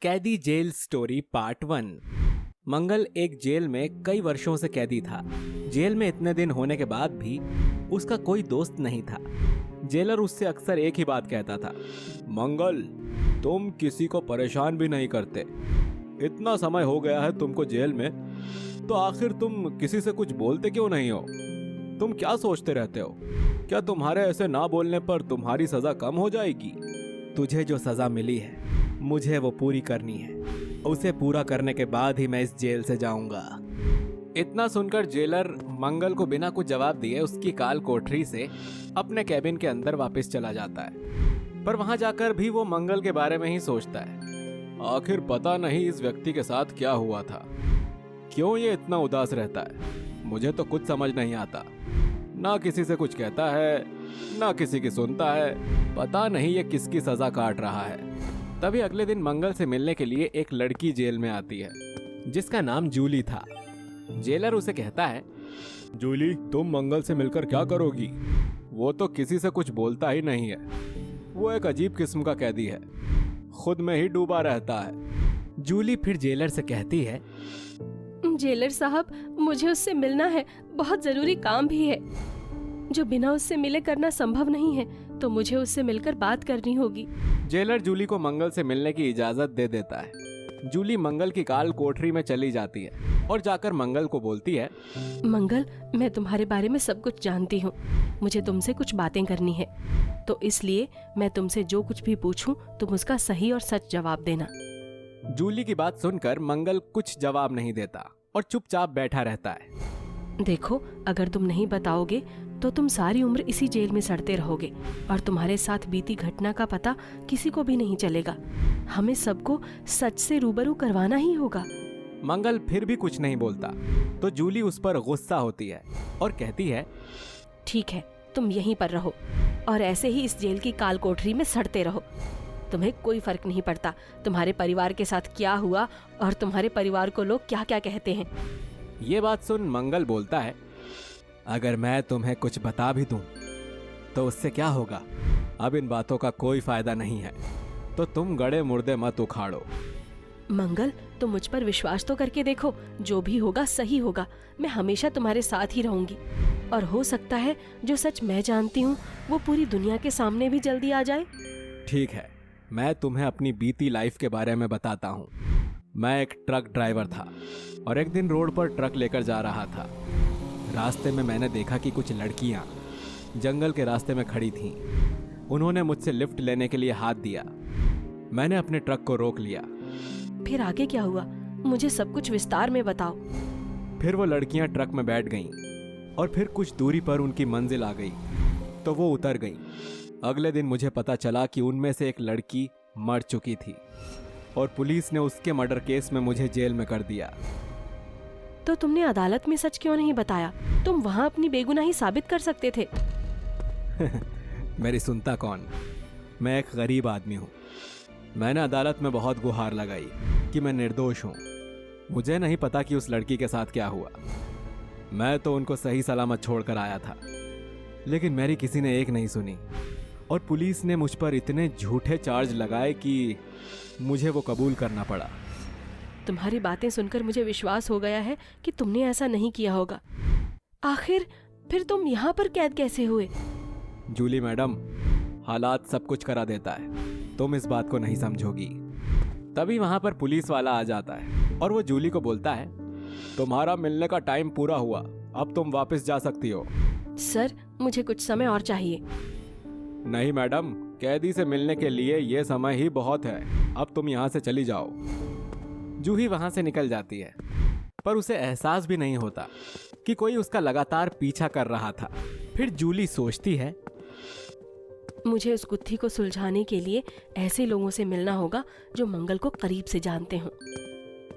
कैदी jail story part 1। मंगल एक jail में कई वर्षों से कैदी था। जेल में इतने दिन होने के बाद भी उसका कोई दोस्त नहीं था। जेलर उससे अक्सर एक ही बात कहता था, मंगल, तुम किसी को परेशान भी नहीं करते। इतना समय हो गया है तुमको जेल में, तो आखिर तुम किसी से कुछ बोलते क्यों नहीं हो? तुम क्या सोचते रहते हो? क्या तुम्हारे ऐसे ना बोलने पर तुम्हारी सजा कम हो जाएगी? तुझे जो सजा मिली है मुझे वो पूरी करनी है। उसे पूरा करने के बाद ही मैं इस जेल से जाऊंगा। इतना सुनकर जेलर मंगल को बिना कुछ जवाब दिए उसकी काल कोठरी से अपने कैबिन के अंदर वापस चला जाता है। पर वहां जाकर भी वो मंगल के बारे में ही सोचता है। आखिर पता नहीं इस व्यक्ति के साथ क्या हुआ था, क्यों ये इतना उदास रहता है। मुझे तो कुछ समझ नहीं आता। ना किसी से कुछ कहता है, ना किसी की सुनता है। पता नहीं ये किसकी सजा काट रहा है। तभी अगले दिन मंगल से मिलने के लिए एक लड़की जेल में आती है जिसका नाम जूली था। जेलर उसे कहता है, जूली, तुम मंगल से मिलकर क्या करोगी? वो तो किसी से कुछ बोलता ही नहीं है। वो एक अजीब किस्म का कैदी है, खुद में ही डूबा रहता है। जूली फिर जेलर से कहती है, जेलर साहब, मुझे उससे मिलना है, बहुत जरूरी काम भी है जो बिना उससे मिले करना संभव नहीं है, तो मुझे उससे मिलकर बात करनी होगी। जेलर जूली को मंगल से मिलने की इजाजत दे देता है। जूली मंगल की काल कोठरी में चली जाती है और जाकर मंगल को बोलती है, मंगल, मैं तुम्हारे बारे में सब कुछ जानती हूँ। मुझे तुमसे कुछ बातें करनी है, तो इसलिए मैं तुमसे जो कुछ भी पूछूं तुम उसका सही और सच जवाब देना। जूली की बात सुनकर मंगल कुछ जवाब नहीं देता और चुपचाप बैठा रहता है। देखो, अगर तुम नहीं बताओगे तो तुम सारी उम्र इसी जेल में सड़ते रहोगे और तुम्हारे साथ बीती घटना का पता किसी को भी नहीं चलेगा। हमें सबको सच से रूबरू करवाना ही होगा। मंगल फिर भी कुछ नहीं बोलता तो जूली उस पर गुस्सा होती है और कहती है, ठीक है, तुम यहीं पर रहो और ऐसे ही इस जेल की काल कोठरी में सड़ते रहो। तुम्हें कोई फर्क नहीं पड़ता तुम्हारे परिवार के साथ क्या हुआ और तुम्हारे परिवार को लोग क्या क्या कहते हैं। ये बात सुन मंगल बोलता है, अगर मैं तुम्हें कुछ बता भी दूं तो उससे क्या होगा? अब इन बातों का कोई फायदा नहीं है, तो तुम गड़े मुर्दे मत उखाड़ो। मंगल, तुम मुझ पर विश्वास तो करके देखो, जो भी होगा सही होगा। मैं हमेशा तुम्हारे साथ ही रहूंगी और हो सकता है जो सच मैं जानती हूँ वो पूरी दुनिया के सामने भी जल्दी आ जाए। ठीक है, मैं तुम्हें अपनी बीती लाइफ के बारे में बताता हूँ। मैं एक ट्रक ड्राइवर था और एक दिन रोड पर ट्रक लेकर जा रहा था। रास्ते में मैंने देखा कि कुछ लड़कियाँ जंगल के रास्ते में खड़ी थीं। उन्होंने मुझसे लिफ्ट लेने के लिए हाथ दिया। मैंने अपने ट्रक को रोक लिया। फिर आगे क्या हुआ? मुझे सब कुछ विस्तार में बताओ। फिर वो लड़कियां ट्रक में बैठ गईं और फिर कुछ दूरी पर उनकी मंजिल आ गई तो वो उतर गईं। अगले दिन मुझे पता चला कि उनमें से एक लड़की मर चुकी थी और पुलिस ने उसके मर्डर केस में मुझे जेल में कर दिया। तो तुमने अदालत में सच क्यों नहीं बताया? तुम वहाँ अपनी बेगुनाही साबित कर सकते थे। मेरी सुनता कौन? मैं एक गरीब आदमी हूँ। मैंने अदालत में बहुत गुहार लगाई कि मैं निर्दोष हूँ। मुझे नहीं पता कि उस लड़की के साथ क्या हुआ। मैं तो उनको सही सलामत छोड़कर आया था, लेकिन मेरी किसी ने एक नहीं सुनी और पुलिस ने मुझ पर इतने झूठे चार्ज लगाए कि मुझे वो कबूल करना पड़ा। तुम्हारी बातें सुनकर मुझे विश्वास हो गया है कि तुमने ऐसा नहीं किया होगा। आखिर फिर तुम यहाँ पर कैद कैसे हुए? जूली मैडम, हालात सब कुछ करा देता है, तुम इस बात को नहीं समझोगी। तभी वहां पर पुलिस वाला आ जाता है और वो जूली को बोलता है, तुम्हारा मिलने का टाइम पूरा हुआ, अब तुम वापस जा सकती हो। सर, मुझे कुछ समय और चाहिए। नहीं मैडम, कैदी से मिलने के लिए ये समय ही बहुत है। अब तुम यहाँ से चली जाओ। जूही वहां से निकल जाती है, पर उसे एहसास भी नहीं होता कि कोई उसका लगातार पीछा कर रहा था। फिर जूली सोचती है, मुझे उस गुत्थी को सुलझाने के लिए ऐसे लोगों से मिलना होगा जो मंगल को करीब से जानते हों।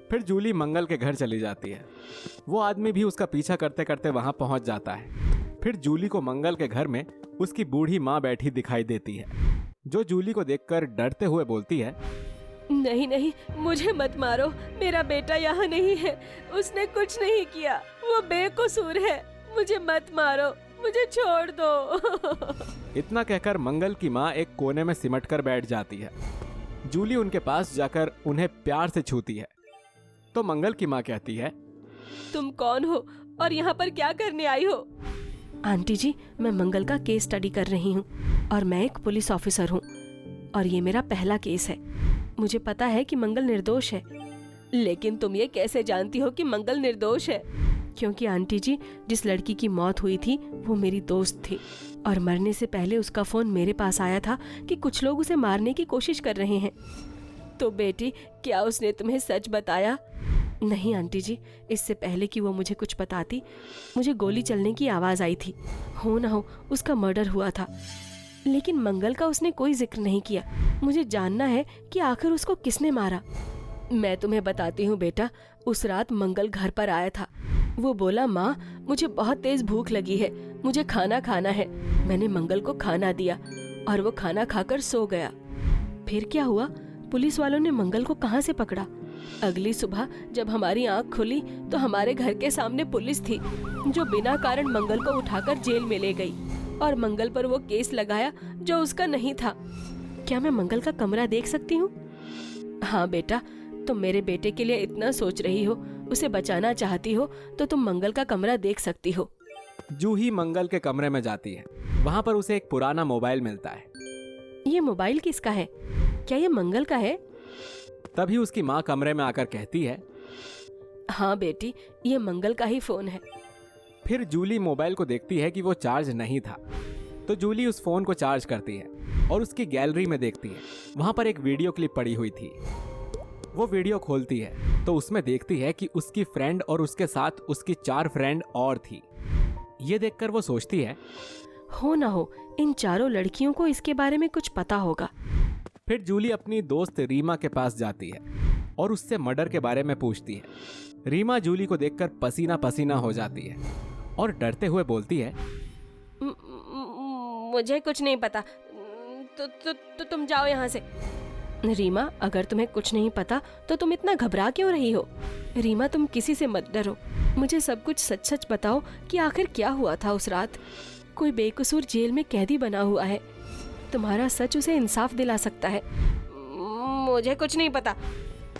फिर जूली मंगल के घर चली जाती है। वो आदमी भी उसका पीछा करते करते वहां पहुंच जाता है। फिर जूली को मंगल के घर में उसकी बूढ़ी माँ बैठी दिखाई देती है, जो जूली को देखकर डरते हुए बोलती है, नहीं नहीं, मुझे मत मारो। मेरा बेटा यहाँ नहीं है, उसने कुछ नहीं किया, वो बेकसूर है। मुझे मत मारो, मुझे छोड़ दो। इतना कहकर मंगल की माँ एक कोने में सिमट कर बैठ जाती है। जूली उनके पास जाकर उन्हें प्यार से छूती है तो मंगल की माँ कहती है, तुम कौन हो और यहाँ पर क्या करने आई हो? आंटी जी, मैं मंगल का केस स्टडी कर रही हूँ और मैं एक पुलिस ऑफिसर हूँ और ये मेरा पहला केस है। मुझे पता है कि मंगल निर्दोष है। लेकिन तुम ये कैसे जानती हो कि मंगल निर्दोष है? क्योंकि आंटी जी, जिस लड़की की मौत हुई थी वो मेरी दोस्त थी और मरने से पहले उसका फोन मेरे पास आया था कि कुछ लोग उसे मारने की कोशिश कर रहे हैं। तो बेटी, क्या उसने तुम्हें सच बताया? नहीं आंटी जी, इससे पहले कि वो मुझे कुछ बताती, मुझे गोली चलने की आवाज़ आई थी। हो ना हो उसका मर्डर हुआ था, लेकिन मंगल का उसने कोई जिक्र नहीं किया। मुझे जानना है कि आखिर उसको किसने मारा। मैं तुम्हें बताती हूँ बेटा, उस रात मंगल घर पर आया था। वो बोला, माँ मुझे बहुत तेज भूख लगी है, मुझे खाना खाना है। मैंने मंगल को खाना दिया और वो खाना खाकर सो गया। फिर क्या हुआ? पुलिस वालों ने मंगल को कहाँ से पकड़ा? अगली सुबह जब हमारी आंख खुली तो हमारे घर के सामने पुलिस थी जो बिना कारण मंगल को उठाकर जेल में ले गई और मंगल पर वो केस लगाया जो उसका नहीं था। क्या मैं मंगल का कमरा देख सकती हूँ? हाँ बेटा, तुम मेरे बेटे के लिए इतना सोच रही हो, उसे बचाना चाहती हो, तो तुम मंगल का कमरा देख सकती हो। जूही मंगल के कमरे में जाती है। वहां पर उसे एक पुराना मोबाइल मिलता है। ये मोबाइल किसका है? क्या ये मंगल का है? तभी उसकी माँ कमरे में आकर कहती है, हाँ बेटी, ये मंगल का ही फोन है। फिर जूली मोबाइल को देखती है कि वो चार्ज नहीं था, तो जूली उस फोन को चार्ज करती है और उसकी गैलरी में देखती है। वहां पर एक वीडियो क्लिप पड़ी हुई थी। वो वीडियो खोलती है तो उसमें देखती है कि उसकी फ्रेंड और उसके साथ उसकी 4 फ्रेंड और थी। ये देखकर वो सोचती है, हो ना हो इन चारों लड़कियों को इसके बारे में कुछ पता होगा। फिर जूली अपनी दोस्त रीमा के पास जाती है और उससे मर्डर के बारे में पूछती है। रीमा जूली को देखकर पसीना पसीना हो जाती है और डरते हुए बोलती है, मुझे कुछ नहीं पता, तो तुम जाओ यहाँ से। रीमा, अगर तुम्हें कुछ नहीं पता तो तुम इतना घबरा क्यों रही हो? रीमा, तुम किसी से मत डरो, मुझे सब कुछ सच सच बताओ कि आखिर क्या हुआ था उस रात। कोई बेकसूर जेल में कैदी बना हुआ है, तुम्हारा सच उसे इंसाफ दिला सकता है। मुझे कुछ नहीं पता।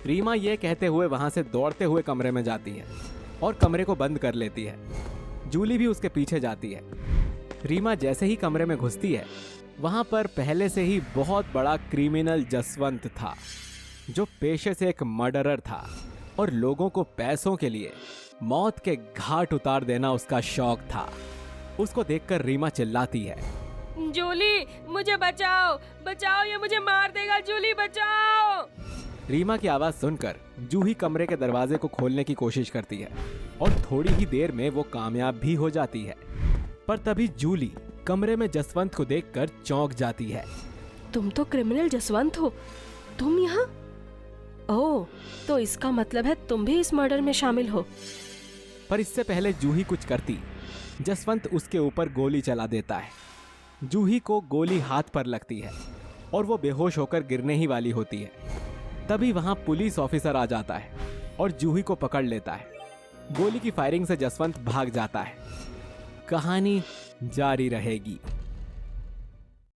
रीमा ये कहते हुए वहां से दौड़ते हुए कमरे में जाती है और कमरे को बंद कर लेती है। जूली भी उसके पीछे जाती है। रीमा जैसे ही कमरे में घुसती है, वहां पर पहले से ही बहुत बड़ा क्रिमिनल जसवंत था, जो पेशे से एक मर्डरर था और लोगों को पैसों के लिए मौत के घाट उतार देना उसका शौक था। उसको देखकर रीमा चिल्लाती है, जूली मुझे बचाओ, बचाओ, ये मुझे मार देगा, जूली बचाओ। रीमा की आवाज सुनकर जूही कमरे के दरवाजे को खोलने की कोशिश करती है और थोड़ी ही देर में वो कामयाब भी हो जाती है। पर तभी जूली कमरे में जसवंत को देखकर चौंक जाती है। तुम तो क्रिमिनल जसवंत हो, तुम यहाँ? ओह, तो इसका मतलब है तुम भी इस मर्डर में शामिल हो। पर इससे पहले जूही कुछ करती, जसवंत उसके ऊपर गोली चला देता है। जूही को गोली हाथ पर लगती है और वो बेहोश होकर गिरने ही वाली होती है। तभी वहां पुलिस ऑफिसर आ जाता है और जूही को पकड़ लेता है। गोली की फायरिंग से जसवंत भाग जाता है। कहानी जारी रहेगी।